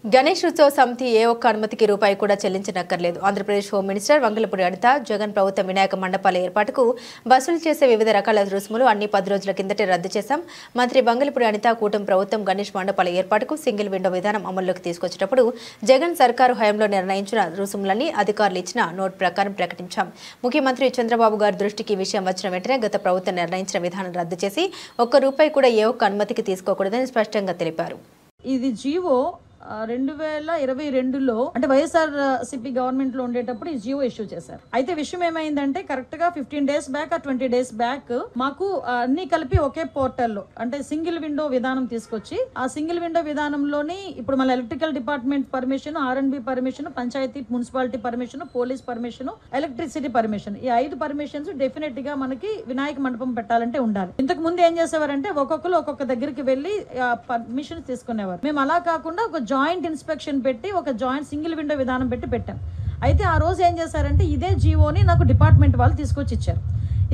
గణేష్ ఉత్సవ సమితి ఏ ఒక్క అనుమతికి రూపాయి కూడా చెల్లించనక్కర్లేదు. ఆంధ్రప్రదేశ్ హోం మినిస్టర్ వంగలపూడి అనిత జగన్ ప్రభుత్వం వినాయక మండపాల ఏర్పాటుకు వసూలు చేసే వివిధ రకాల రుసుములు అన్ని 10 రోజుల కిందటే రద్దు చేశాం. మంత్రి వంగలపూడి అనిత కూటమి ప్రభుత్వం గణేష్ మండపాల ఏర్పాటుకు సింగిల్ విండో విధానం అమల్లోకి తీసుకొచ్చేటప్పుడు జగన్ సర్కారు హయాంలో నిర్ణయించిన రుసుములన్నీ అధికారులు ఇచ్చిన నోట్ ప్రకారం ప్రకటించాం. ముఖ్యమంత్రి చంద్రబాబు గారి దృష్టికి విషయం వచ్చిన వెంటనే గత ప్రభుత్వం నిర్ణయించిన విధానం రద్దు చేసి ఒక్క రూపాయి కూడా ఏ ఒక్క అనుమతికి తీసుకోకూడదని స్పష్టంగా తెలిపారు. ఇది జీవో 2022లో అంటే వైఎస్ఆర్ సిపి గవర్నమెంట్ లో ఉండేటప్పుడు ఈ జియో ఇష్యూ చేశారు. అయితే విషయం ఏమైందంటే కరెక్ట్ గా 15 డేస్ బ్యాక్ 20 డేస్ బ్యాక్ మాకు అన్ని కలిపి ఒకే పోర్టల్లో అంటే సింగిల్ విండో విధానం తీసుకొచ్చి ఆ సింగిల్ విండో విధానంలోని ఇప్పుడు మన electrical department permission, R&B permission, పంచాయతీ municipality permission, police permission, electricity permission, ఈ 5 పర్మిషన్స్ డెఫినెట్ గా మనకి వినాయక మండపం పెట్టాలంటే ఉండాలి. ఇంతకు ముందు ఏం చేసేవారంటే ఒక్కొక్కరు ఒక్కొక్క దగ్గరికి వెళ్లి పర్మిషన్ తీసుకునేవారు. మేము అలా కాకుండా ఒక జాయింట్ ఇన్స్పెక్షన్ పెట్టి ఒక జాయింట్ సింగిల్ విండో విధానం పెట్టాం. అయితే ఆ రోజు ఏం చేశారంటే ఇదే జీవోని నాకు డిపార్ట్మెంట్ వాళ్ళు తీసుకొచ్చి ఇచ్చారు.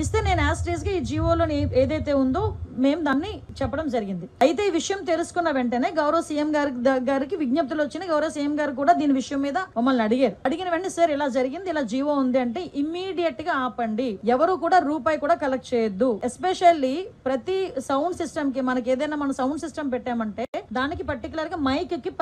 ఇస్తే నేను యాస్ట్రీస్గా ఈ జీవోలోని ఏదైతే ఉందో మేము దాన్ని చెప్పడం జరిగింది. అయితే ఈ విషయం తెలుసుకున్న వెంటనే గౌరవ సీఎం గారికి విజ్ఞప్తులు వచ్చినాయి. గౌరవ సీఎం గారు కూడా దీని విషయం మీద మమ్మల్ని అడిగిన వెంటనే సార్ ఇలా జరిగింది, ఇలా జీవో ఉంది అంటే ఇమ్మీడియట్ గా ఆపండి, ఎవరు కూడా రూపాయి కూడా కలెక్ట్ చేయొద్దు. ఎస్పెషల్లీ ప్రతి సౌండ్ సిస్టమ్ కి మనకి ఏదైనా మనం సౌండ్ సిస్టమ్ పెట్టామంటే దానికి పర్టికులర్ గా మైక్ కి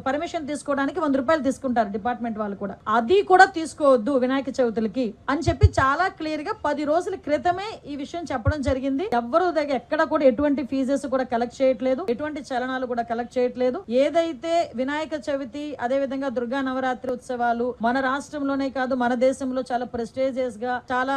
పర్మిషన్ తీసుకోవడానికి 100 రూపాయలు తీసుకుంటారు డిపార్ట్మెంట్ వాళ్ళు కూడా. అది కూడా తీసుకోవద్దు వినాయక చవితులకి అని చెప్పి చాలా క్లియర్ గా 10 రోజుల క్రితమే ఈ విషయం చెప్పడం జరిగింది. ఎవరు దగ్గర ఎక్కడ కూడా ఎటువంటి ఫీజెస్ కూడా కలెక్ట్ చేయట్లేదు, ఎటువంటి చలనాలు కూడా కలెక్ట్ చేయట్లేదు. ఏదైతే వినాయక చవితి అదే విధంగా దుర్గా నవరాత్రి ఉత్సవాలు మన రాష్ట్రంలోనే కాదు మన దేశంలో చాలా ప్రెస్టేజియస్ గా చాలా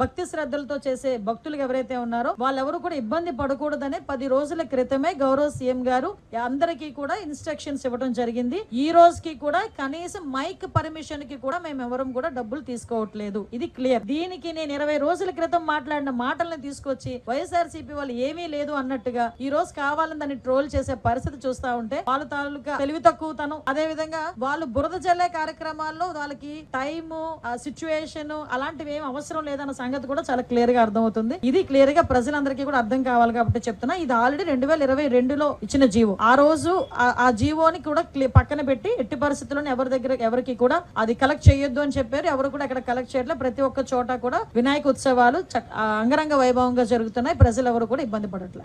భక్తి శ్రద్ధలతో చేసే భక్తులు ఎవరైతే ఉన్నారో వాళ్ళెవరు కూడా ఇబ్బంది పడకూడదనే 10 రోజుల క్రితమే గౌరవ సీఎం గారు అందరికీ కూడా ఇన్స్ట్రక్షన్స్ ఇవ్వడం జరిగింది. ఈ రోజుకి కూడా కనీసం మైక్ పర్మిషన్ కి కూడా మేము ఎవరం కూడా డబ్బులు తీసుకోవట్లేదు. ఇది క్లియర్. దీనికి నేను 20 రోజుల క్రితం మాట్లాడిన మాటలను తీసుకొచ్చి వైఎస్ఆర్సీపీ వాళ్ళు ఏమీ లేదు అన్నట్టుగా ఈ రోజు కావాలని దాన్ని ట్రోల్ చేసే పరిస్థితి చూస్తా ఉంటే వాళ్ళ తాలూకా తెలివి తక్కువతనం, అదే విధంగా వాళ్ళు బురద జల్లే కార్యక్రమాల్లో వాళ్ళకి టైమ్ సిచ్యువేషన్ అలాంటివి ఏం అవసరం లేదన్న సంగతి కూడా చాలా క్లియర్ గా అర్థమవుతుంది. ఇది క్లియర్ గా ప్రజలందరికీ కూడా అర్థం కావాలి కాబట్టి చెప్తున్నా. ఇది ఆల్రెడీ 2022లో ఇచ్చిన జీవో. ఆ రోజు ఆ జీవోని కూడా పక్కన పెట్టి ఎట్టి పరిస్థితుల్లో ఎవరికి కూడా అది కలెక్ట్ చేయొద్దు అని చెప్పారు. ఎవరు కూడా అక్కడ కలెక్ట్ చేయట్లేదు. ప్రతి ఒక్క చోట కూడా వినాయక ఉత్సవాలు అంగరంగ వైభవంగా జరుగుతున్నాయి. ప్రజలు ఎవరు కూడా ఇబ్బంది పడట్లేదు.